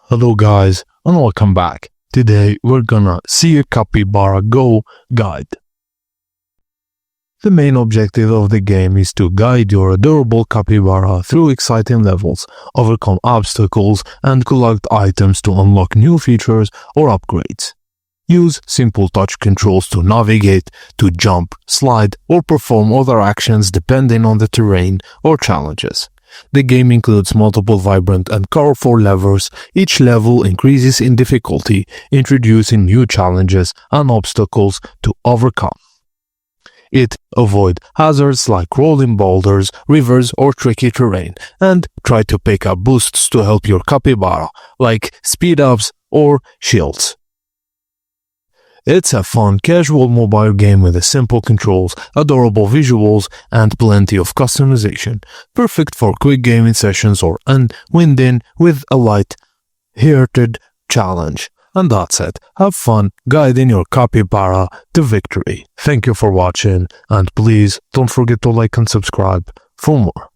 Hello guys and welcome back. Today we're gonna see a Capybara Go guide. The main objective of the game is to guide your adorable capybara through exciting levels, overcome obstacles, and collect items to unlock new features or upgrades. Use simple touch controls to navigate, to jump, slide, or perform other actions depending on the terrain or challenges. The game includes multiple vibrant and colorful levels. Each level increases in difficulty, introducing new challenges and obstacles to overcome. Avoid hazards like rolling boulders, rivers, or tricky terrain, and try to pick up boosts to help your capybara, like speed-ups or shields. It's a fun, casual mobile game with simple controls, adorable visuals, and plenty of customization, perfect for quick gaming sessions or unwinding with a light-hearted challenge. And that's it. Have fun guiding your capybara to victory. Thank you for watching, and please don't forget to like and subscribe for more.